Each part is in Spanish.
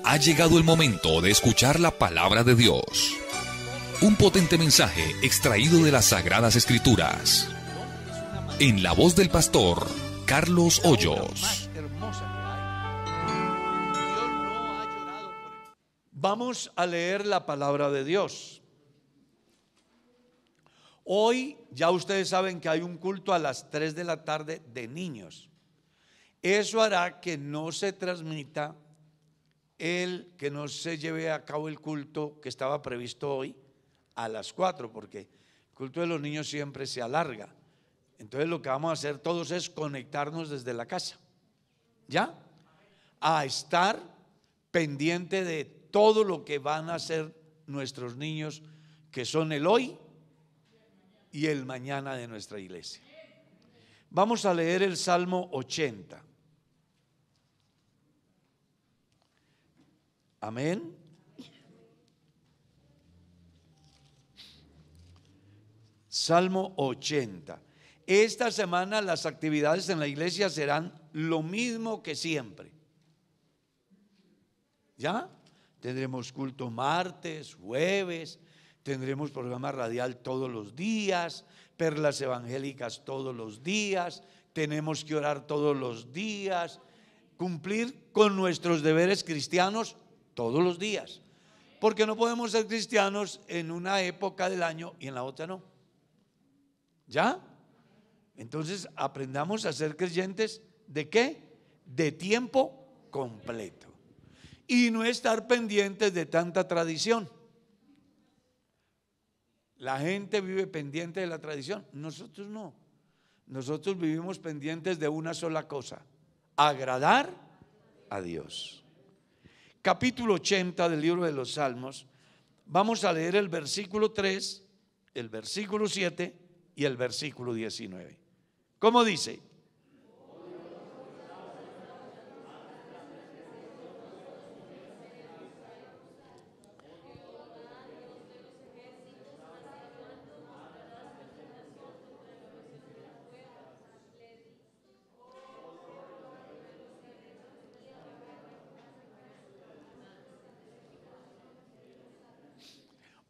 Ha llegado el momento de escuchar la palabra de Dios. Un potente mensaje extraído de las Sagradas Escrituras. En la voz del pastor Carlos Hoyos. Vamos a leer la palabra de Dios. Hoy ya ustedes saben que hay un culto a las 3 de la tarde de niños. Eso hará que no se transmita que no se lleve a cabo el culto que estaba previsto hoy a las 4, porque el culto de los niños siempre se alarga. Entonces lo que vamos a hacer todos es conectarnos desde la casa, ¿ya? A estar pendiente de todo lo que van a hacer nuestros niños, que son el hoy y el mañana de nuestra iglesia. Vamos a leer el Salmo 80. Amén. Salmo 80. Esta semana las actividades en la iglesia serán lo mismo que siempre. ¿Ya? Tendremos culto martes, jueves, tendremos programa radial todos los días, perlas evangélicas todos los días, tenemos que orar todos los días, cumplir con nuestros deberes cristianos todos los días, porque no podemos ser cristianos en una época del año y en la otra no. ¿Ya? Entonces aprendamos a ser creyentes ¿de qué? De tiempo completo y no estar pendientes de tanta tradición. La gente vive pendiente de la tradición, nosotros no. Nosotros vivimos pendientes de una sola cosa: agradar a Dios. Capítulo 80 del libro de los Salmos. Vamos a leer el versículo 3, el versículo 7 y el versículo 19. ¿Cómo dice?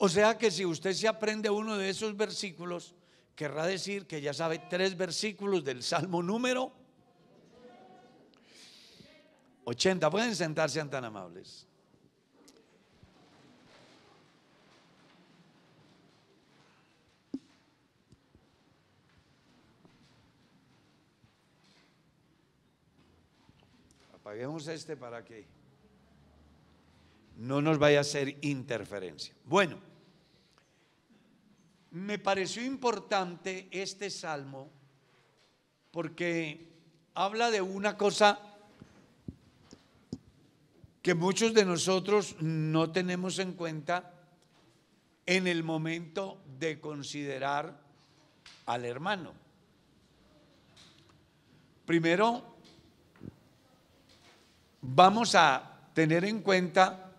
O sea que si usted se aprende uno de esos versículos, querrá decir que ya sabe 3 versículos del Salmo número 80. Pueden sentarse, sean tan amables. Apaguemos para que no nos vaya a hacer interferencia. Bueno, me pareció importante este salmo porque habla de una cosa que muchos de nosotros no tenemos en cuenta en el momento de considerar al hermano. Primero, vamos a tener en cuenta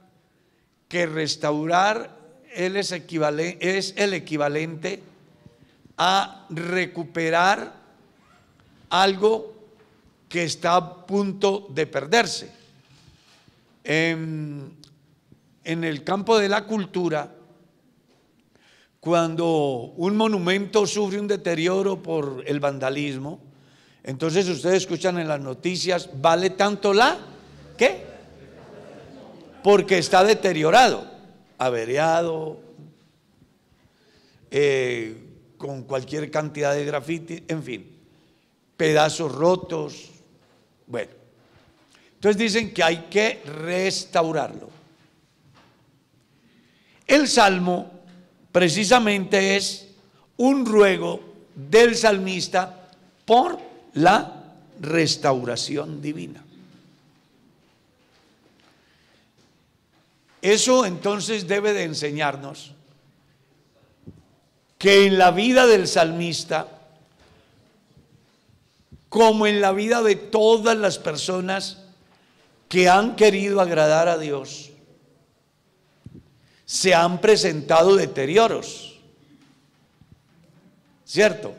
que restaurar es el equivalente a recuperar algo que está a punto de perderse. En el campo de la cultura, cuando un monumento sufre un deterioro por el vandalismo, entonces ustedes escuchan en las noticias: vale tanto ¿qué? Porque está deteriorado, averiado, con cualquier cantidad de grafiti, en fin, pedazos rotos. Bueno, entonces dicen que hay que restaurarlo. El salmo precisamente es un ruego del salmista por la restauración divina. Eso entonces debe de enseñarnos que en la vida del salmista, como en la vida de todas las personas que han querido agradar a Dios, se han presentado deterioros, ¿cierto?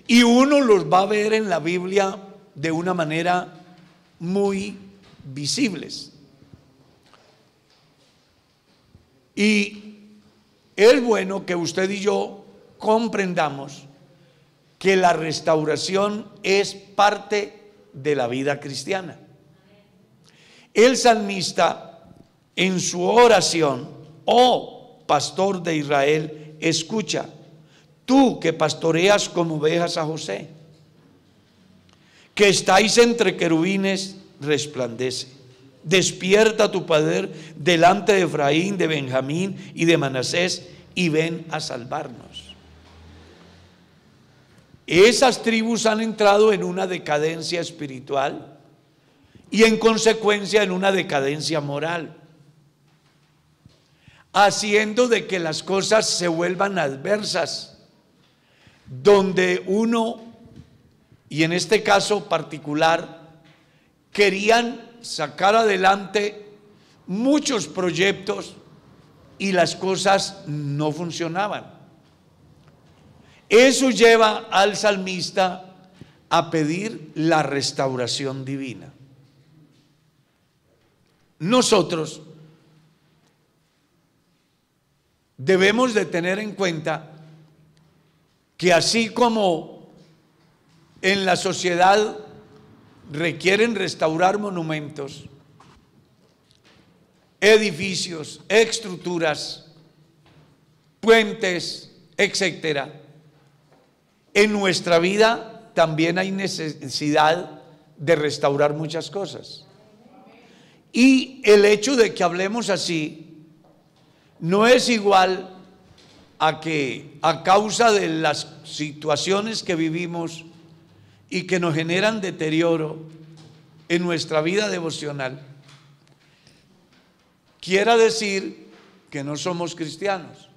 Y uno los va a ver en la Biblia de una manera muy visibles. Y es bueno que usted y yo comprendamos que la restauración es parte de la vida cristiana. El salmista en su oración: oh pastor de Israel, escucha, tú que pastoreas como ovejas a José, que estáis entre querubines, resplandece. Despierta tu poder delante de Efraín, de Benjamín y de Manasés, y ven a salvarnos. Esas tribus han entrado en una decadencia espiritual y en consecuencia en una decadencia moral, haciendo de que las cosas se vuelvan adversas, donde uno, y en este caso particular, querían sacar adelante muchos proyectos y las cosas no funcionaban. Eso lleva al salmista a pedir la restauración divina. Nosotros debemos de tener en cuenta que así como en la sociedad requieren restaurar monumentos, edificios, estructuras, puentes, etcétera, en nuestra vida también hay necesidad de restaurar muchas cosas. Y el hecho de que hablemos así no es igual a que a causa de las situaciones que vivimos y que nos generan deterioro en nuestra vida devocional, quiera decir que no somos cristianos.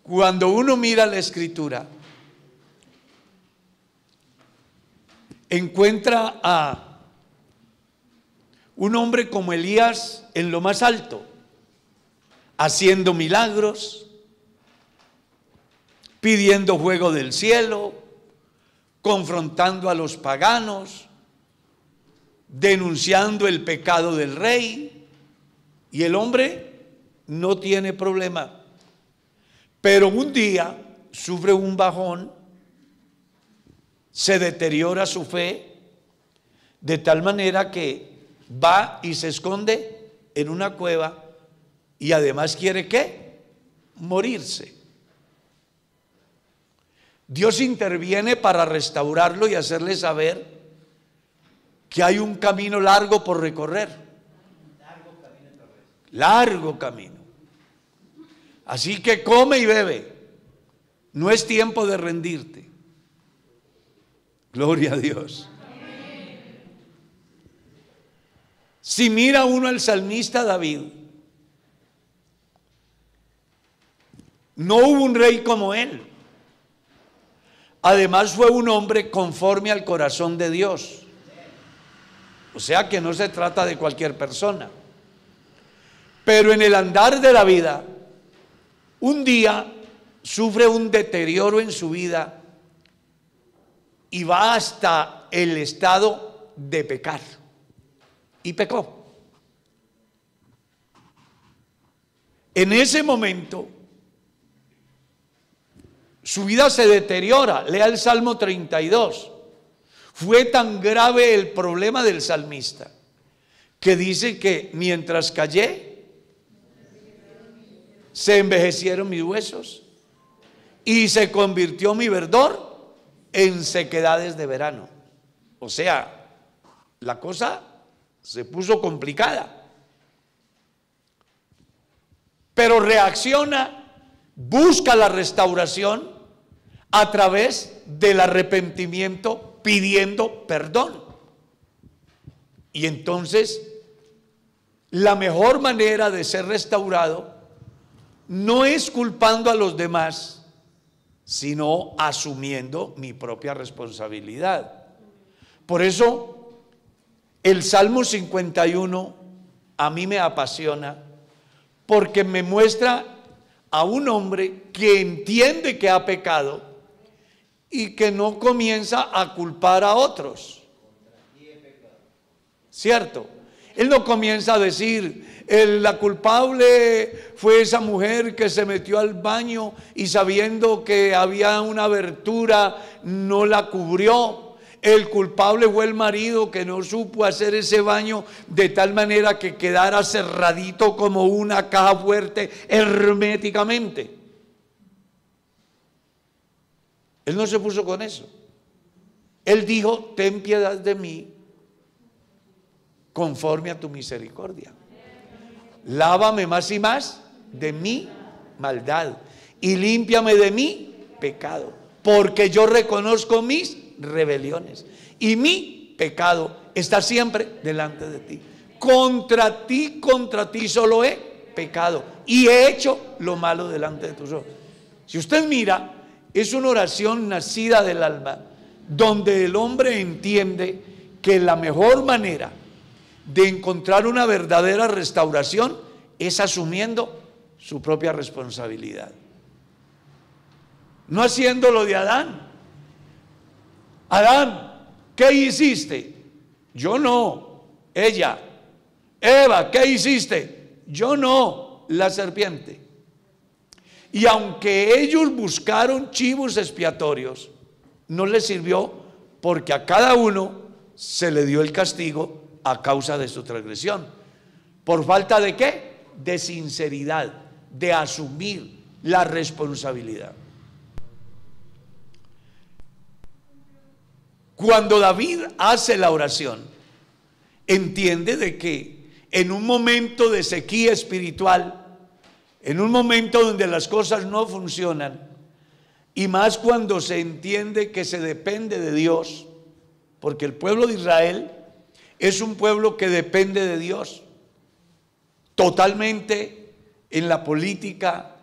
Cuando uno mira la Escritura, encuentra a un hombre como Elías en lo más alto, haciendo milagros, pidiendo fuego del cielo, confrontando a los paganos, denunciando el pecado del rey, y el hombre no tiene problema. Pero un día sufre un bajón, se deteriora su fe, de tal manera que va y se esconde en una cueva y además quiere ¿qué? Morirse. Dios interviene para restaurarlo y hacerle saber que hay un camino largo por recorrer. Largo camino. Así que come y bebe. No es tiempo de rendirte. Gloria a Dios. Si mira uno al salmista David, no hubo un rey como él. Además fue un hombre conforme al corazón de Dios. O sea que no se trata de cualquier persona. Pero en el andar de la vida, un día sufre un deterioro en su vida y va hasta el estado de pecar. Y pecó. En ese momento, su vida se deteriora. Lea el Salmo 32. Fue tan grave el problema del salmista que dice que mientras callé, se envejecieron mis huesos y se convirtió mi verdor en sequedades de verano. O sea, la cosa se puso complicada. Pero reacciona, busca la restauración a través del arrepentimiento, pidiendo perdón. Y entonces, la mejor manera de ser restaurado no es culpando a los demás, sino asumiendo mi propia responsabilidad. Por eso, el Salmo 51 a mí me apasiona, porque me muestra a un hombre que entiende que ha pecado y que no comienza a culpar a otros. ¿Cierto? Él no comienza a decir, la culpable fue esa mujer que se metió al baño y sabiendo que había una abertura no la cubrió. El culpable fue el marido que no supo hacer ese baño de tal manera que quedara cerradito como una caja fuerte herméticamente. Él no se puso con eso. Él dijo, ten piedad de mí conforme a tu misericordia. Lávame más y más de mi maldad y límpiame de mi pecado, porque yo reconozco mis rebeliones y mi pecado está siempre delante de ti. Contra ti solo he pecado y he hecho lo malo delante de tus ojos. Si usted mira, es una oración nacida del alma, donde el hombre entiende que la mejor manera de encontrar una verdadera restauración es asumiendo su propia responsabilidad, no haciendo lo de Adán. Adán, ¿qué hiciste? Yo no. Ella. Eva, ¿qué hiciste? Yo no. La serpiente. Y aunque ellos buscaron chivos expiatorios, no les sirvió, porque a cada uno se le dio el castigo a causa de su transgresión. ¿Por falta de qué? De sinceridad, de asumir la responsabilidad. Cuando David hace la oración, entiende de que en un momento de sequía espiritual, en un momento donde las cosas no funcionan, y más cuando se entiende que se depende de Dios, porque el pueblo de Israel es un pueblo que depende de Dios totalmente, en la política,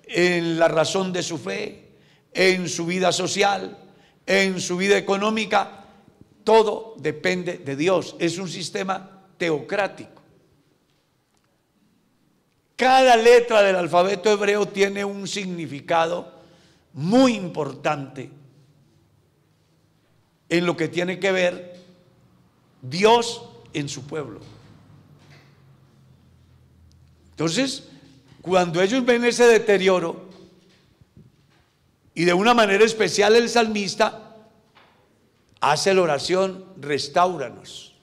en la razón de su fe, en su vida social, en su vida económica. Todo depende de Dios. Es un sistema teocrático. Cada letra del alfabeto hebreo tiene un significado muy importante en lo que tiene que ver Dios en su pueblo. Entonces, cuando ellos ven ese deterioro, y de una manera especial el salmista hace la oración, restáuranos,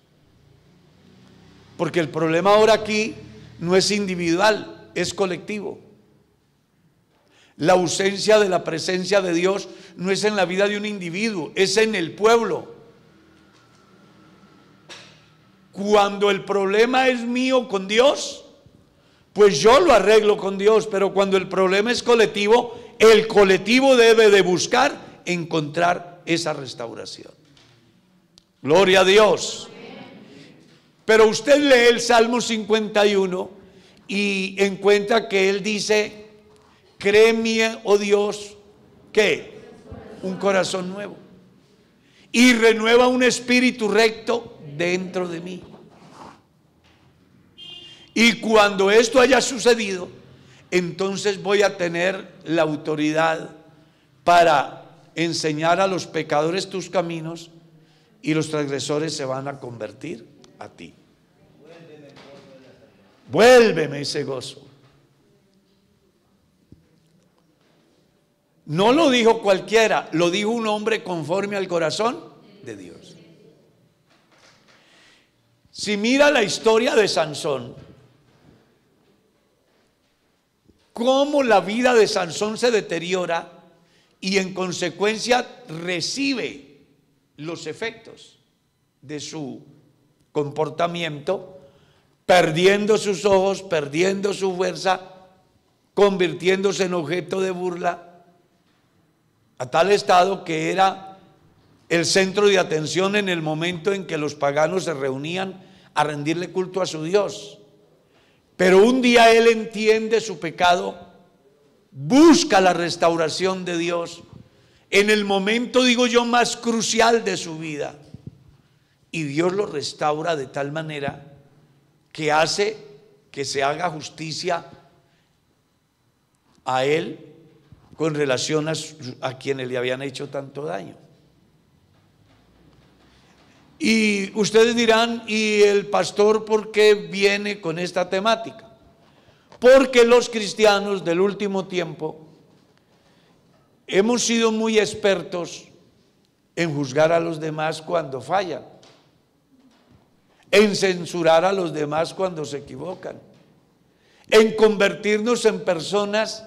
porque el problema ahora aquí no es individual, es colectivo. La ausencia de la presencia de Dios no es en la vida de un individuo, es en el pueblo. Cuando el problema es mío con Dios, pues yo lo arreglo con Dios, pero cuando el problema es colectivo, el colectivo debe de buscar encontrar esa restauración. Gloria a Dios. Pero usted lee el Salmo 51 y encuentra que él dice, créeme, oh Dios, ¿qué? Un corazón nuevo. Y renueva un espíritu recto dentro de mí. Y cuando esto haya sucedido, entonces voy a tener la autoridad para enseñar a los pecadores tus caminos y los transgresores se van a convertir a ti. Vuélveme ese gozo. No lo dijo cualquiera, lo dijo un hombre conforme al corazón de Dios. Si mira la historia de Sansón, cómo la vida de Sansón se deteriora y en consecuencia recibe los efectos de su comportamiento, perdiendo sus ojos, perdiendo su fuerza, convirtiéndose en objeto de burla, a tal estado que era el centro de atención en el momento en que los paganos se reunían a rendirle culto a su Dios. Pero un día él entiende su pecado, busca la restauración de Dios en el momento, digo yo, más crucial de su vida, y Dios lo restaura de tal manera que hace que se haga justicia a él con relación a quienes le habían hecho tanto daño. Y ustedes dirán, ¿y el pastor por qué viene con esta temática? Porque los cristianos del último tiempo hemos sido muy expertos en juzgar a los demás cuando fallan, en censurar a los demás cuando se equivocan, en convertirnos en personas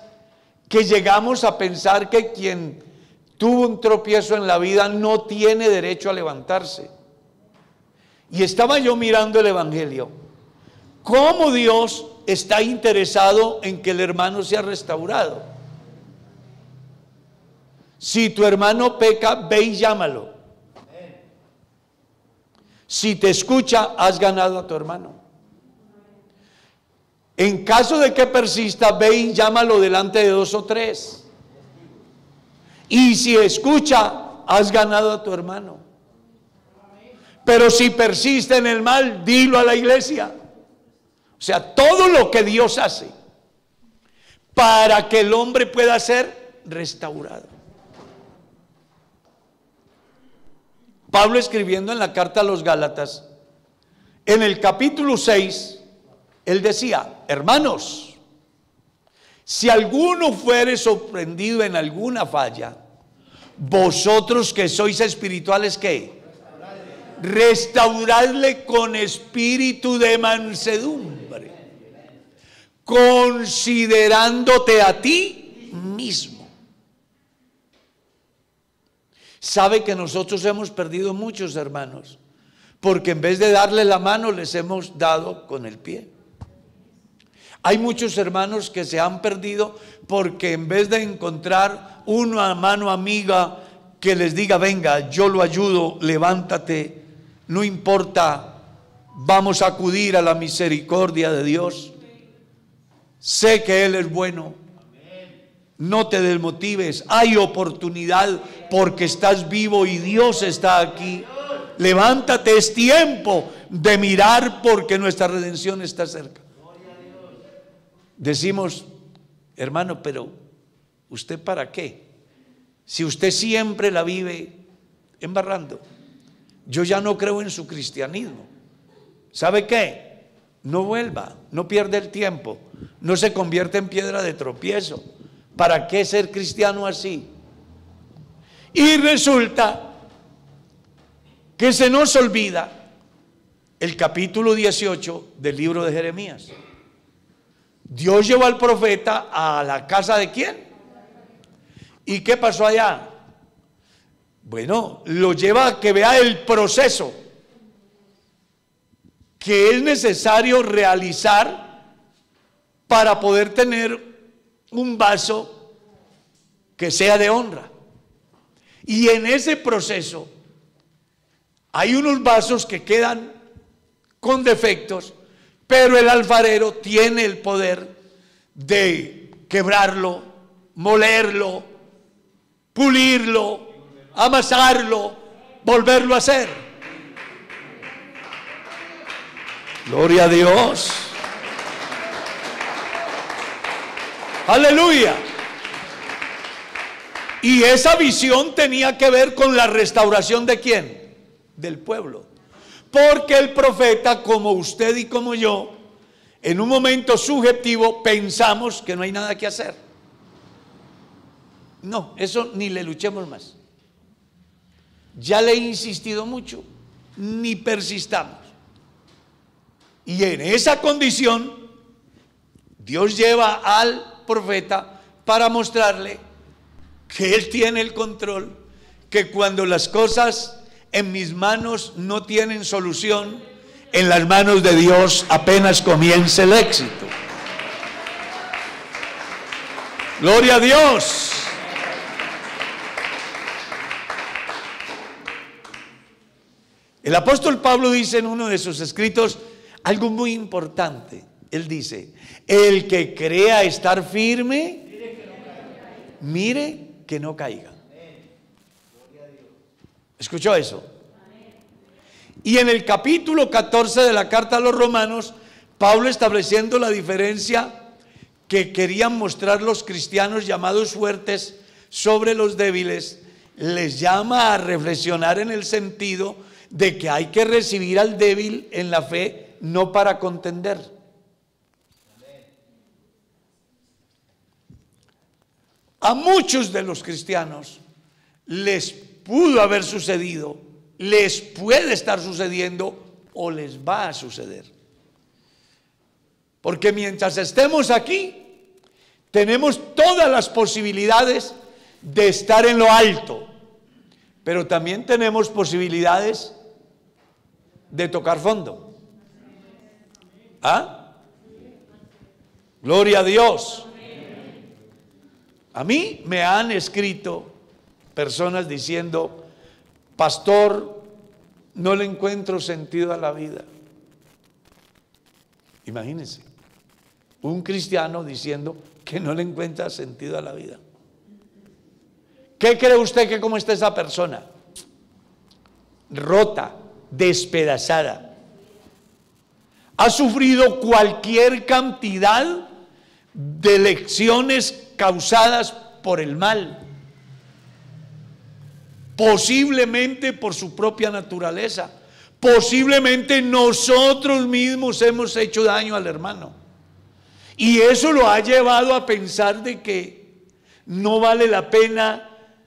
que llegamos a pensar que quien tuvo un tropiezo en la vida no tiene derecho a levantarse. Y estaba yo mirando el Evangelio, cómo Dios está interesado en que el hermano sea restaurado. Si tu hermano peca, ve y llámalo. Si te escucha, has ganado a tu hermano. En caso de que persista, ve y llámalo delante de 2 o 3. Y si escucha, has ganado a tu hermano. Pero si persiste en el mal, dilo a la iglesia. O sea, todo lo que Dios hace para que el hombre pueda ser restaurado. Pablo, escribiendo en la carta a los Gálatas, en el capítulo 6, él decía: hermanos, si alguno fuere sorprendido en alguna falla, vosotros que sois espirituales, ¿qué? Restauradle con espíritu de mansedumbre, considerándote a ti mismo. Sabe que nosotros hemos perdido muchos hermanos, porque en vez de darle la mano, les hemos dado con el pie. Hay muchos hermanos que se han perdido porque en vez de encontrar una mano amiga que les diga: venga, yo lo ayudo, levántate, no importa, vamos a acudir a la misericordia de Dios. Sé que Él es bueno. No te desmotives, hay oportunidad porque estás vivo y Dios está aquí. Levántate, es tiempo de mirar porque nuestra redención está cerca. Decimos: hermano, pero ¿usted para qué? Si usted siempre la vive embarrando. Yo ya no creo en su cristianismo. ¿Sabe qué? No vuelva, no pierda el tiempo, no se convierta en piedra de tropiezo. ¿Para qué ser cristiano así? Y resulta que se nos olvida el capítulo 18 del libro de Jeremías. Dios llevó al profeta a la casa ¿de quién? ¿Y qué pasó allá? Bueno, lo lleva a que vea el proceso que es necesario realizar para poder tener un vaso que sea de honra. Y en ese proceso hay unos vasos que quedan con defectos, pero el alfarero tiene el poder de quebrarlo, molerlo, pulirlo, amasarlo, volverlo a hacer. Gloria a Dios. Aleluya. Y esa visión tenía que ver con la restauración ¿de quién? Del pueblo. Porque el profeta, como usted y como yo, en un momento subjetivo pensamos que no hay nada que hacer. No, eso ni le luchemos más. Ya le he insistido mucho, ni persistamos. Y en esa condición, Dios lleva al profeta para mostrarle que Él tiene el control, que cuando las cosas en mis manos no tienen solución, en las manos de Dios apenas comienza el éxito. Gloria a Dios. El apóstol Pablo dice en uno de sus escritos algo muy importante. Él dice: el que crea estar firme, mire que no caiga. ¿Escuchó eso? Y en el capítulo 14 de la carta a los Romanos, Pablo, estableciendo la diferencia que querían mostrar los cristianos llamados fuertes sobre los débiles, les llama a reflexionar en el sentido de que hay que recibir al débil en la fe, no para contender. A muchos de los cristianos les pudo haber sucedido, les puede estar sucediendo o les va a suceder. Porque mientras estemos aquí, tenemos todas las posibilidades de estar en lo alto, pero también tenemos posibilidades de tocar fondo. ¿Ah? Gloria a Dios. A mí me han escrito personas diciendo: pastor, no le encuentro sentido a la vida. Imagínense, un cristiano diciendo que no le encuentra sentido a la vida. ¿Qué cree usted que cómo está esa persona? Rota, despedazada. Ha sufrido cualquier cantidad de lecciones causadas por el mal, posiblemente por su propia naturaleza, posiblemente nosotros mismos hemos hecho daño al hermano, y eso lo ha llevado a pensar de que no vale la pena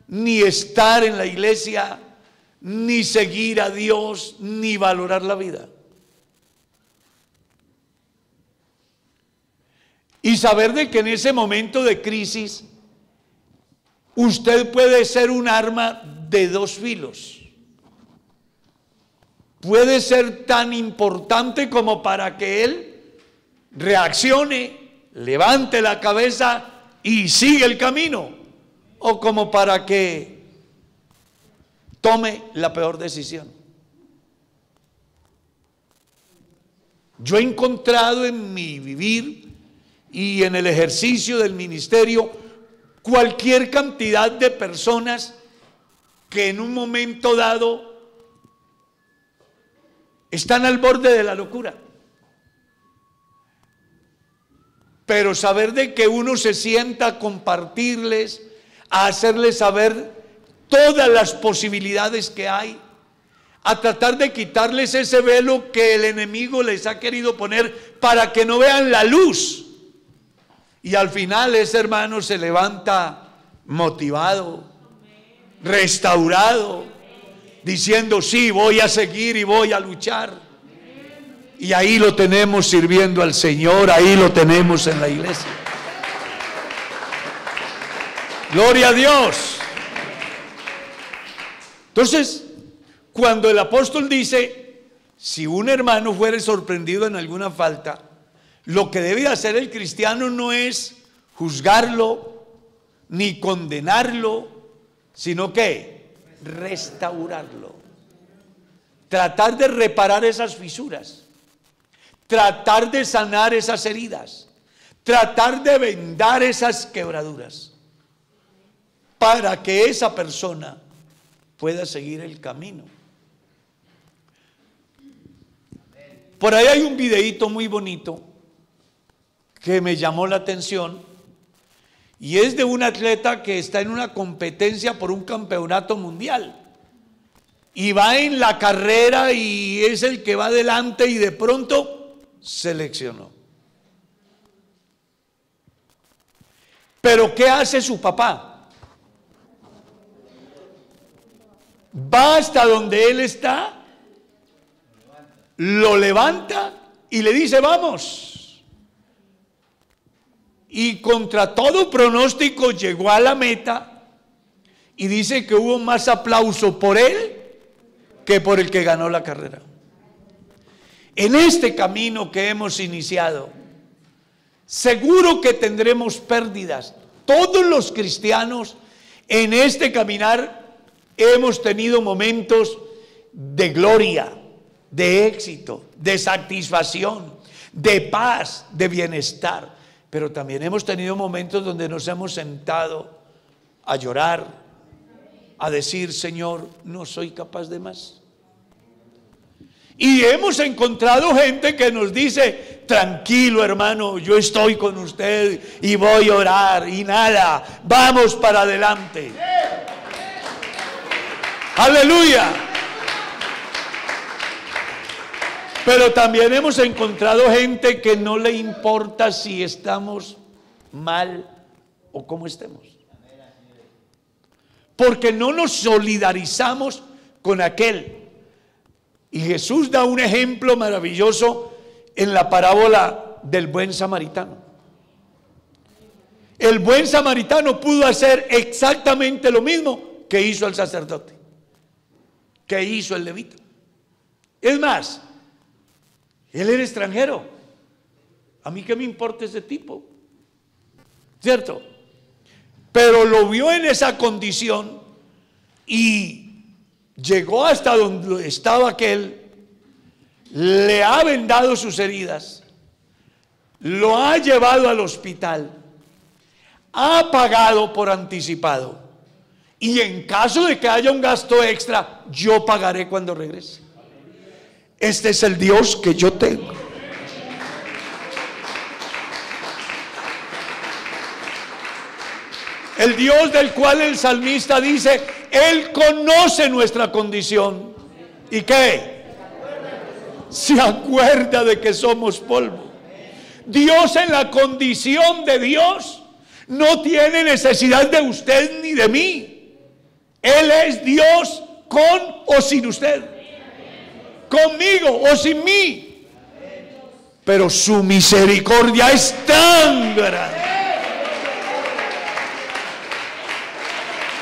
ni estar en la iglesia, ni seguir a Dios, ni valorar la vida. Y saber de que en ese momento de crisis usted puede ser un arma de dos filos. Puede ser tan importante como para que él reaccione, levante la cabeza y siga el camino, o como para que tome la peor decisión. Yo he encontrado en mi vivir y en el ejercicio del ministerio cualquier cantidad de personas que en un momento dado están al borde de la locura. Pero saber de que uno se sienta a compartirles, a hacerles saber todas las posibilidades que hay, a tratar de quitarles ese velo que el enemigo les ha querido poner para que no vean la luz. Y al final ese hermano se levanta motivado, restaurado, diciendo: sí, voy a seguir y voy a luchar. Y ahí lo tenemos sirviendo al Señor, ahí lo tenemos en la iglesia. Gloria a Dios. Entonces, cuando el apóstol dice: si un hermano fuere sorprendido en alguna falta, lo que debe hacer el cristiano no es juzgarlo ni condenarlo, sino que restaurarlo, tratar de reparar esas fisuras, tratar de sanar esas heridas, tratar de vendar esas quebraduras, para que esa persona pueda seguir el camino. Por ahí hay un videíto muy bonito que me llamó la atención, y es de un atleta que está en una competencia por un campeonato mundial y va en la carrera y es el que va adelante, y de pronto se lesionó. Pero ¿qué hace su papá? Va hasta donde él está, lo levanta y le dice: vamos. Y contra todo pronóstico llegó a la meta, y dice que hubo más aplauso por él que por el que ganó la carrera. En este camino que hemos iniciado, seguro que tendremos pérdidas. Todos los cristianos en este caminar hemos tenido momentos de gloria, de éxito, de satisfacción, de paz, de bienestar. Pero también hemos tenido momentos donde nos hemos sentado a llorar, a decir: Señor, no soy capaz de más. Y hemos encontrado gente que nos dice: tranquilo, hermano, yo estoy con usted y voy a orar, y nada, vamos para adelante. Aleluya. Pero también hemos encontrado gente que no le importa si estamos mal o cómo estemos, porque no nos solidarizamos con aquel. Y Jesús da un ejemplo maravilloso en la parábola del buen samaritano. El buen samaritano pudo hacer exactamente lo mismo que hizo el sacerdote, que hizo el levita. Es más, él era extranjero. A mí qué me importa ese tipo, ¿cierto? Pero lo vio en esa condición y llegó hasta donde estaba aquel, le ha vendado sus heridas, lo ha llevado al hospital, ha pagado por anticipado, y en caso de que haya un gasto extra, yo pagaré cuando regrese. Este es el Dios que yo tengo. El Dios del cual el salmista dice: Él conoce nuestra condición. ¿Y qué? Se acuerda de que somos polvo. Dios, en la condición de Dios, no tiene necesidad de usted ni de mí. Él es Dios con o sin usted, conmigo o sin mí. Pero su misericordia es tan grande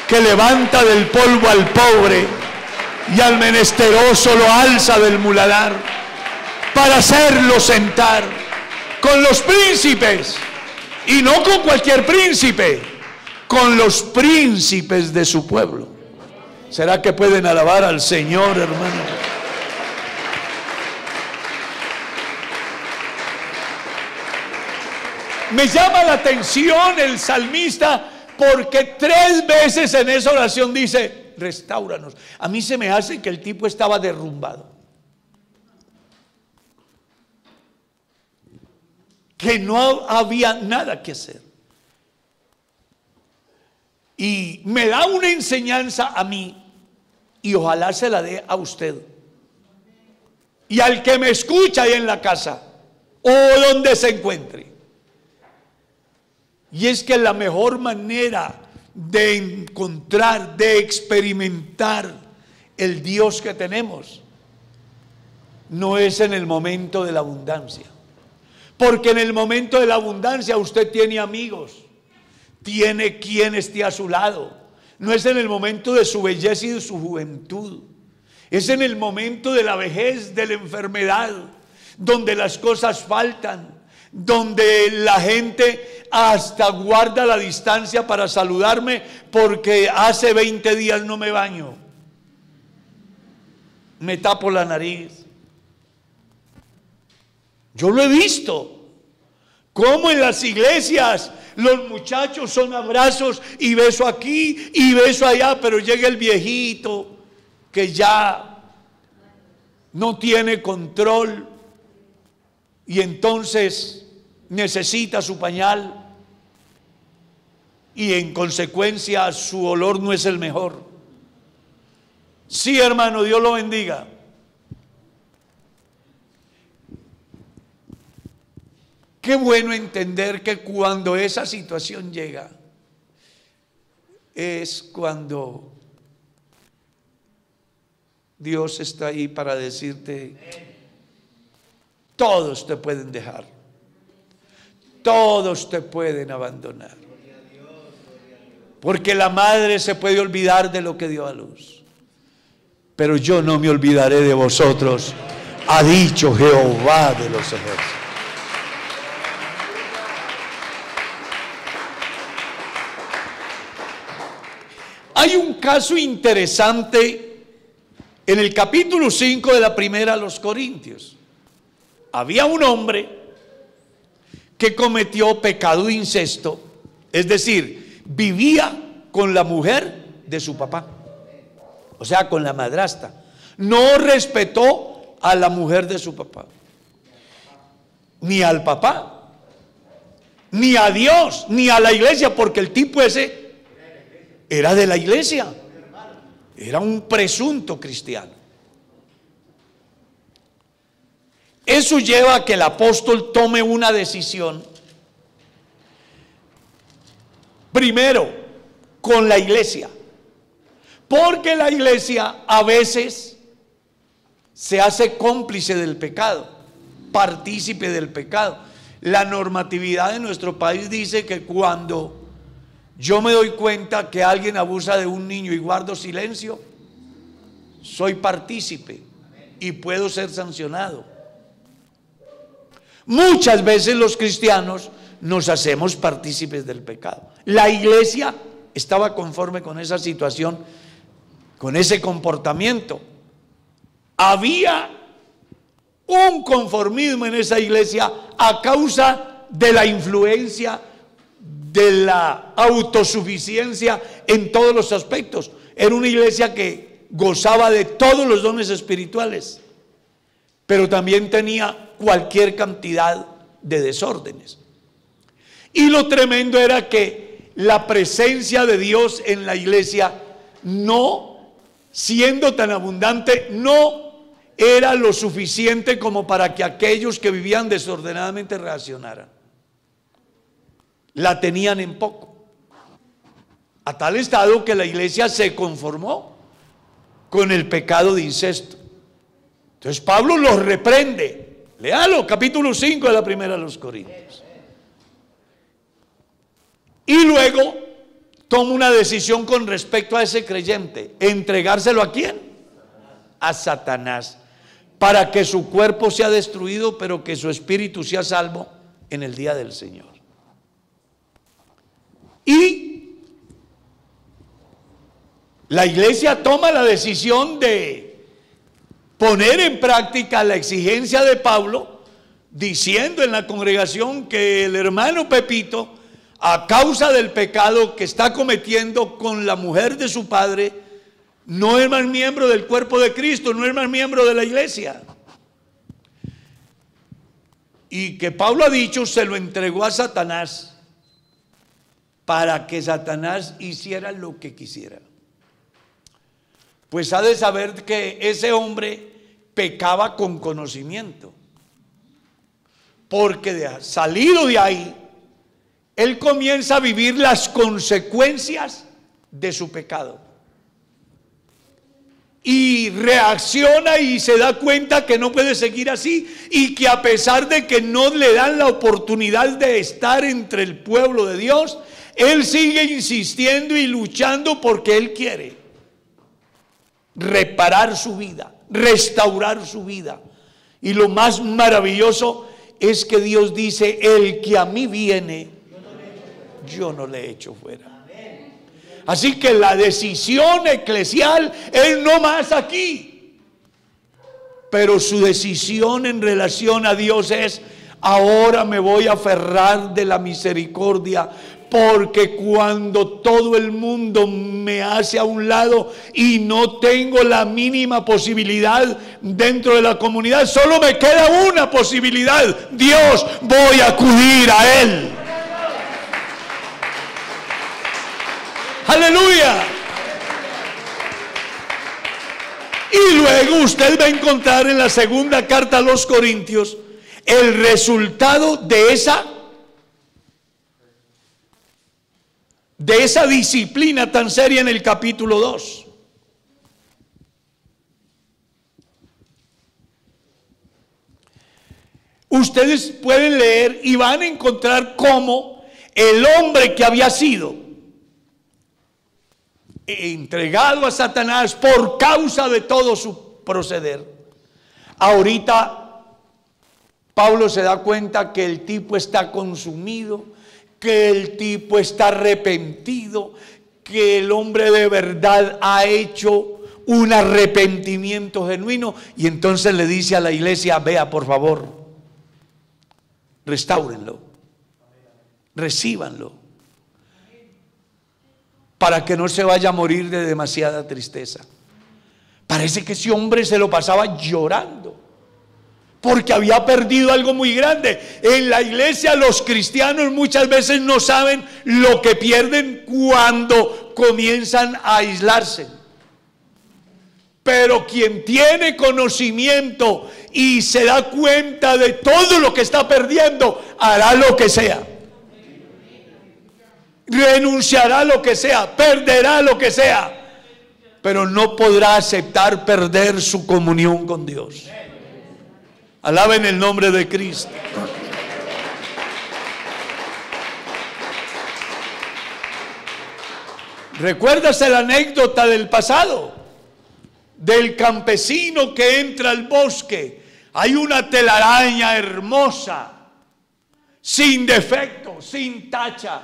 que levanta del polvo al pobre y al menesteroso lo alza del muladar para hacerlo sentar con los príncipes, y no con cualquier príncipe, con los príncipes de su pueblo. ¿Será que pueden alabar al Señor, hermano? Me llama la atención el salmista, porque 3 veces en esa oración dice: restáuranos. A mí se me hace que el tipo estaba derrumbado, que no había nada que hacer. Y me da una enseñanza a mí, y ojalá se la dé a usted y al que me escucha ahí en la casa o donde se encuentre. Y es que la mejor manera de encontrar, de experimentar el Dios que tenemos, no es en el momento de la abundancia. Porque en el momento de la abundancia usted tiene amigos, tiene quien esté a su lado. No es en el momento de su belleza y de su juventud. Es en el momento de la vejez, de la enfermedad, donde las cosas faltan, donde la gente hasta guarda la distancia para saludarme porque hace 20 días no me baño, me tapo la nariz. Yo lo he visto, como en las iglesias los muchachos son abrazos y beso aquí y beso allá, pero llega el viejito que ya no tiene control y entonces necesita su pañal, y en consecuencia su olor no es el mejor. Sí, hermano, Dios lo bendiga. Qué bueno entender que cuando esa situación llega es cuando Dios está ahí para decirte: todos te pueden dejar, todos te pueden abandonar, porque la madre se puede olvidar de lo que dio a luz, pero yo no me olvidaré de vosotros, ha dicho Jehová de los ejércitos. Hay un caso interesante en el capítulo 5 de la primera a los Corintios. Había un hombre que cometió pecado de incesto, es decir, vivía con la mujer de su papá, o sea, con la madrastra. No respetó a la mujer de su papá, ni al papá, ni a Dios, ni a la iglesia, porque el tipo ese era de la iglesia, era un presunto cristiano. Eso lleva a que el apóstol tome una decisión. Primero, con la iglesia. Porque la iglesia a veces se hace cómplice del pecado, partícipe del pecado. La normatividad de nuestro país dice que cuando yo me doy cuenta que alguien abusa de un niño y guardo silencio, soy partícipe y puedo ser sancionado. Muchas veces los cristianos nos hacemos partícipes del pecado. La iglesia estaba conforme con esa situación, con ese comportamiento. Había un conformismo en esa iglesia a causa de la influencia de la autosuficiencia en todos los aspectos. Era una iglesia que gozaba de todos los dones espirituales, pero también tenía cualquier cantidad de desórdenes. Y lo tremendo era que la presencia de Dios en la iglesia, no siendo tan abundante, no era lo suficiente como para que aquellos que vivían desordenadamente reaccionaran. La tenían en poco, a tal estado que la iglesia se conformó con el pecado de incesto. Entonces Pablo los reprende. Léalo, capítulo 5 de la primera de los Corintios. Y luego toma una decisión con respecto a ese creyente. ¿Entregárselo a quién? A Satanás, para que su cuerpo sea destruido, pero que su espíritu sea salvo en el día del Señor. Y la iglesia toma la decisión de poner en práctica la exigencia de Pablo, diciendo en la congregación que el hermano Pepito, a causa del pecado que está cometiendo con la mujer de su padre, no es más miembro del cuerpo de Cristo, no es más miembro de la iglesia. Y que Pablo ha dicho, se lo entregó a Satanás, para que Satanás hiciera lo que quisiera. Pues ha de saber que ese hombre pecaba con conocimiento, porque salido de ahí, él comienza a vivir las consecuencias de su pecado. Y reacciona y se da cuenta que no puede seguir así, y que a pesar de que no le dan la oportunidad de estar entre el pueblo de Dios, él sigue insistiendo y luchando porque él quiere reparar su vida, restaurar su vida. Y lo más maravilloso es que Dios dice: el que a mí viene, yo no le echo fuera. Así que la decisión eclesial es no más aquí, pero su decisión en relación a Dios es: ahora me voy a aferrar de la misericordia, porque cuando todo el mundo me hace a un lado y no tengo la mínima posibilidad dentro de la comunidad, solo me queda una posibilidad: Dios, voy a acudir a Él. Aleluya. Y luego usted va a encontrar en la segunda carta a los Corintios el resultado de esa disciplina tan seria en el capítulo 2. Ustedes pueden leer y van a encontrar cómo el hombre que había sido entregado a Satanás por causa de todo su proceder, ahorita Pablo se da cuenta que el tipo está consumido, que el tipo está arrepentido, que el hombre de verdad ha hecho un arrepentimiento genuino, y entonces le dice a la iglesia: vea, por favor, restáurenlo, recíbanlo, para que no se vaya a morir de demasiada tristeza. Parece que ese hombre se lo pasaba llorando, porque había perdido algo muy grande. En la iglesia los cristianos muchas veces no saben lo que pierden cuando comienzan a aislarse. Pero quien tiene conocimiento y se da cuenta de todo lo que está perdiendo, hará lo que sea. Renunciará a lo que sea, perderá lo que sea, pero no podrá aceptar perder su comunión con Dios. Alaben el nombre de Cristo. ¿Recuerdas la anécdota del pasado? Del campesino que entra al bosque. Hay una telaraña hermosa, sin defecto, sin tacha.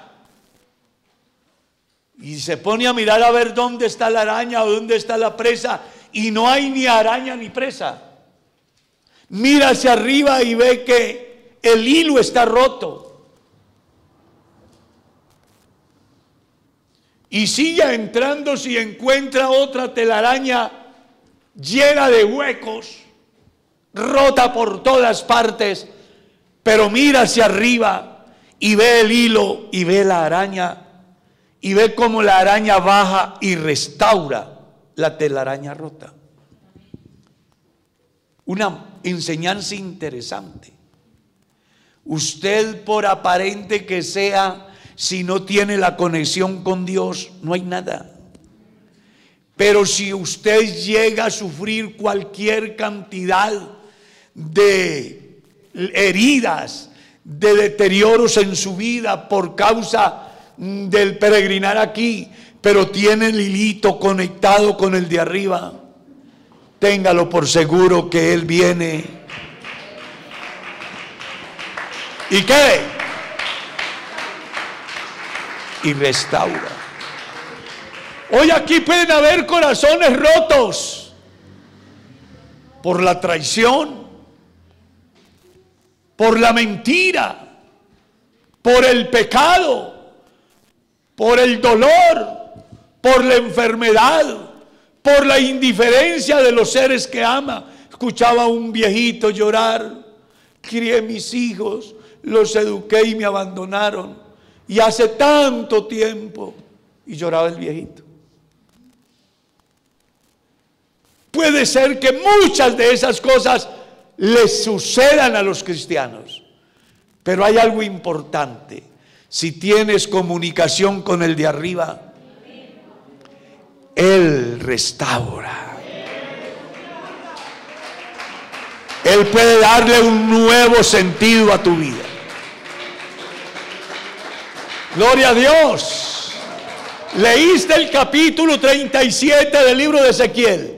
Y se pone a mirar a ver dónde está la araña o dónde está la presa. Y no hay ni araña ni presa. Mira hacia arriba y ve que el hilo está roto. Y sigue entrando si encuentra otra telaraña llena de huecos, rota por todas partes. Pero mira hacia arriba y ve el hilo y ve la araña. Y ve cómo la araña baja y restaura la telaraña rota. Una enseñanza interesante. Usted, por aparente que sea, si no tiene la conexión con Dios, no hay nada. Pero si usted llega a sufrir cualquier cantidad de heridas, de deterioros en su vida por causa del peregrinar aquí, pero tiene el hilito conectado con el de arriba, téngalo por seguro que Él viene. ¿Y qué? Y restaura. Hoy aquí pueden haber corazones rotos por la traición, por la mentira, por el pecado, por el dolor, por la enfermedad, por la indiferencia de los seres que ama. Escuchaba a un viejito llorar: crié mis hijos, los eduqué y me abandonaron, y hace tanto tiempo. Y lloraba el viejito. Puede ser que muchas de esas cosas les sucedan a los cristianos, pero hay algo importante. Si tienes comunicación con el de arriba, Él restaura. Él puede darle un nuevo sentido a tu vida. Gloria a Dios. Leíste el capítulo 37 del libro de Ezequiel.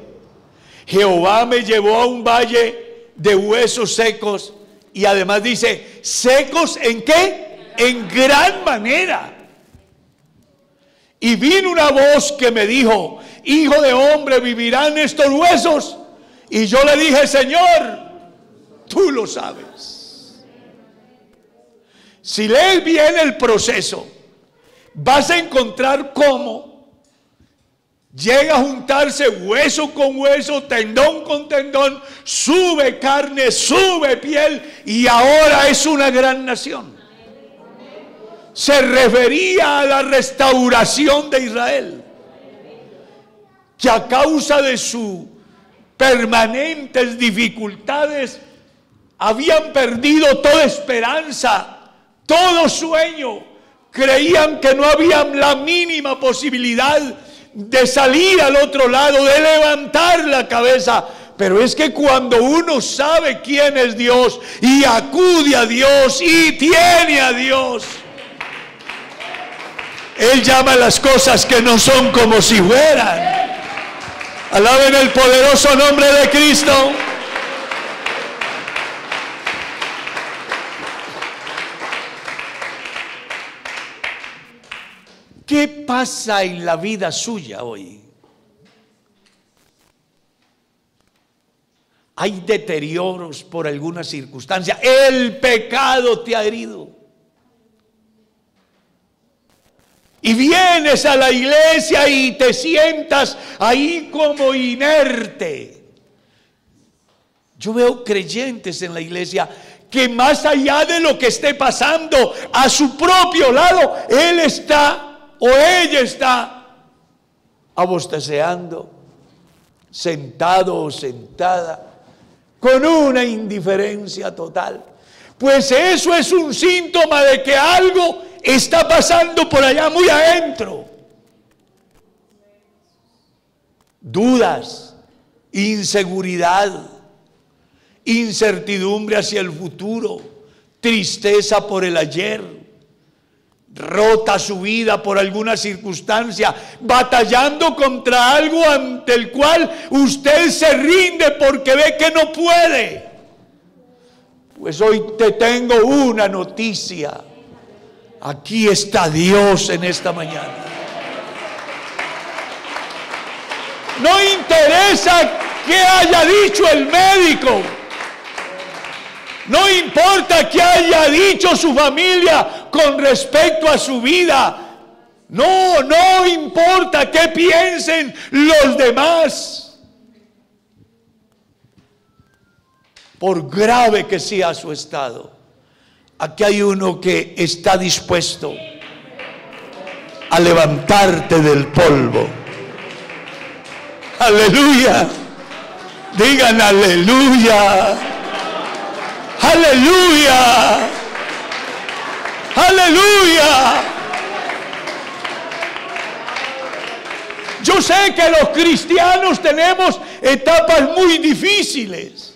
Jehová me llevó a un valle de huesos secos, y además dice, ¿secos en qué? En gran manera. Y vino una voz que me dijo: hijo de hombre, ¿vivirán estos huesos? Y yo le dije: Señor, tú lo sabes. Si lees bien el proceso, vas a encontrar cómo llega a juntarse hueso con hueso, tendón con tendón, sube carne, sube piel, y ahora es una gran nación. Se refería a la restauración de Israel, que a causa de sus permanentes dificultades habían perdido toda esperanza, todo sueño. Creían que no había la mínima posibilidad de salir al otro lado, de levantar la cabeza. Pero es que cuando uno sabe quién es Dios y acude a Dios y tiene a Dios, Él llama a las cosas que no son como si fueran. Alaben el poderoso nombre de Cristo. ¿Qué pasa en la vida suya hoy? Hay deterioros por alguna circunstancia. El pecado te ha herido. Y vienes a la iglesia y te sientas ahí como inerte. Yo veo creyentes en la iglesia que más allá de lo que esté pasando a su propio lado, él está o ella está abosteceando, sentado o sentada, con una indiferencia total. Pues eso es un síntoma de que algo está pasando por allá muy adentro. Dudas, inseguridad, incertidumbre hacia el futuro, tristeza por el ayer, rota su vida por alguna circunstancia, batallando contra algo ante el cual usted se rinde porque ve que no puede. Pues hoy te tengo una noticia. Aquí está Dios en esta mañana. No interesa qué haya dicho el médico. No importa qué haya dicho su familia con respecto a su vida. No importa qué piensen los demás. Por grave que sea su estado, aquí hay uno que está dispuesto a levantarte del polvo. Aleluya. Digan aleluya. Aleluya. Aleluya. Yo sé que los cristianos tenemos etapas muy difíciles.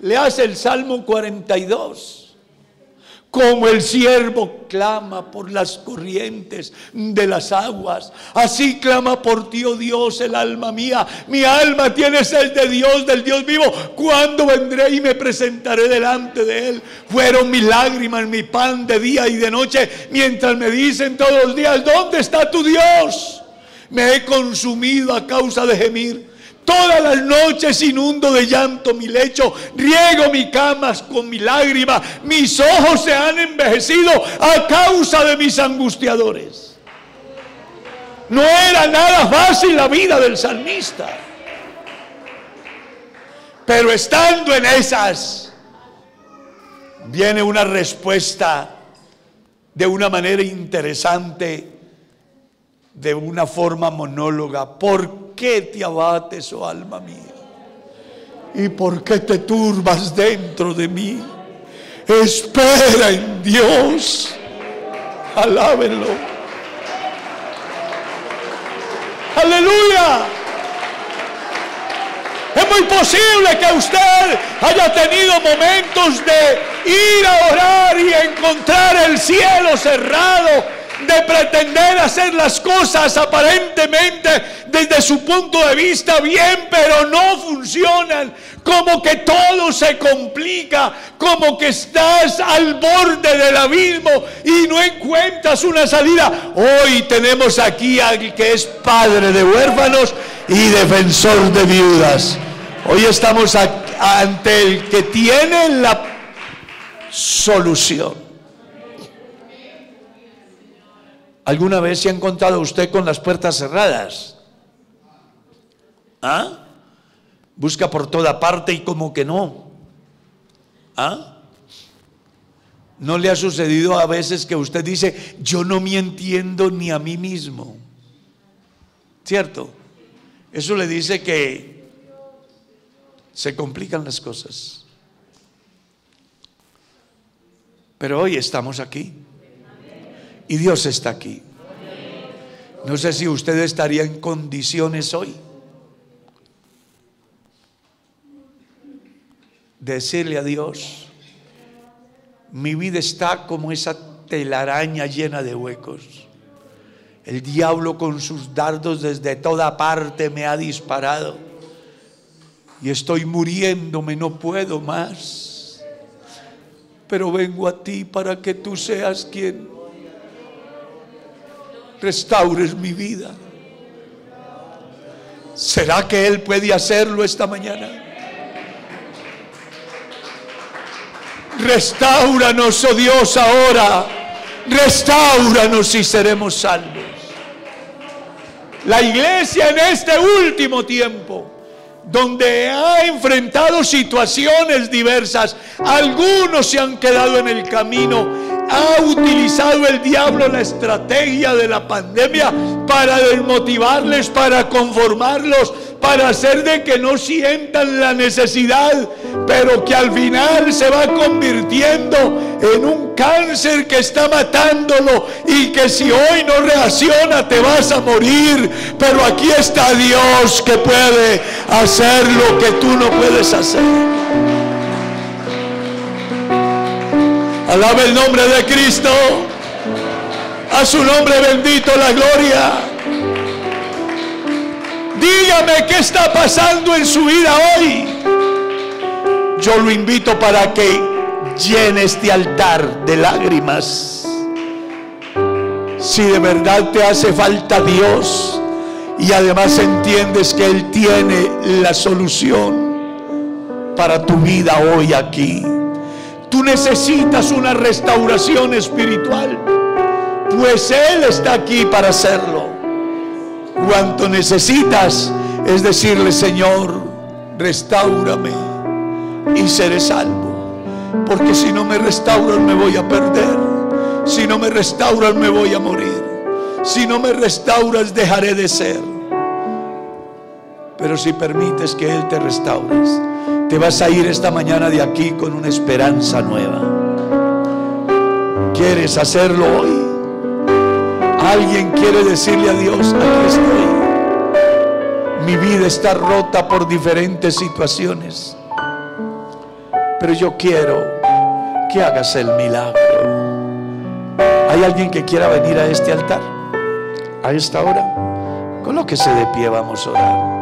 Le hace el Salmo 42. Como el siervo clama por las corrientes de las aguas, así clama por ti, oh Dios, el alma mía. Mi alma tiene sed de Dios, del Dios vivo. ¿Cuándo vendré y me presentaré delante de Él? Fueron mis lágrimas, mi pan de día y de noche, mientras me dicen todos los días: ¿dónde está tu Dios? Me he consumido a causa de gemir. Todas las noches inundo de llanto mi lecho, riego mi cama con mi lágrima, mis ojos se han envejecido a causa de mis angustiadores. No era nada fácil la vida del salmista, pero estando en esas, viene una respuesta de una manera interesante, de una forma monóloga. ¿Por qué te abates, oh alma mía? ¿Y por qué te turbas dentro de mí? Espera en Dios. Alábenlo. Aleluya. Es muy posible que usted haya tenido momentos de ir a orar y encontrar el cielo cerrado, de pretender hacer las cosas aparentemente desde su punto de vista bien, pero no funcionan. Como que todo se complica, como que estás al borde del abismo y no encuentras una salida. Hoy tenemos aquí al que es padre de huérfanos y defensor de viudas. Hoy estamos ante el que tiene la solución. ¿Alguna vez se ha encontrado usted con las puertas cerradas? ¿Ah? Busca por toda parte y como que no. ¿Ah? ¿No le ha sucedido a veces que usted dice: yo no me entiendo ni a mí mismo? ¿Cierto? Eso le dice que se complican las cosas. Pero hoy estamos aquí. Y Dios está aquí. No sé si usted estaría en condiciones hoy de decirle a Dios: mi vida está como esa telaraña llena de huecos. El diablo con sus dardos desde toda parte me ha disparado y estoy muriéndome, no puedo más. Pero vengo a ti para que tú seas quien restaures mi vida. ¿Será que Él puede hacerlo esta mañana? Restáuranos, oh Dios, ahora. Restáuranos y seremos salvos. La iglesia en este último tiempo, donde ha enfrentado situaciones diversas, algunos se han quedado en el camino, ha utilizado el diablo la estrategia de la pandemia para desmotivarles, para conformarlos, para hacer de que no sientan la necesidad, pero que al final se va convirtiendo en un cáncer que está matándolo, y que si hoy no reacciona te vas a morir. Pero aquí está Dios que puede hacer lo que tú no puedes hacer. Alaba el nombre de Cristo. A su nombre bendito la gloria. Dígame qué está pasando en su vida hoy. Yo lo invito para que llene este altar de lágrimas. Si de verdad te hace falta Dios y además entiendes que Él tiene la solución para tu vida hoy aquí. Tú necesitas una restauración espiritual, pues Él está aquí para hacerlo. Cuanto necesitas es decirle: Señor, restáurame y seré salvo. Porque si no me restauran me voy a perder. Si no me restauran me voy a morir. Si no me restauras dejaré de ser. Pero si permites que Él te restaure, te vas a ir esta mañana de aquí con una esperanza nueva. ¿Quieres hacerlo hoy? Alguien quiere decirle a Dios: aquí estoy. Mi vida está rota por diferentes situaciones, pero yo quiero que hagas el milagro. ¿Hay alguien que quiera venir a este altar a esta hora? Colóquese de pie, vamos a orar.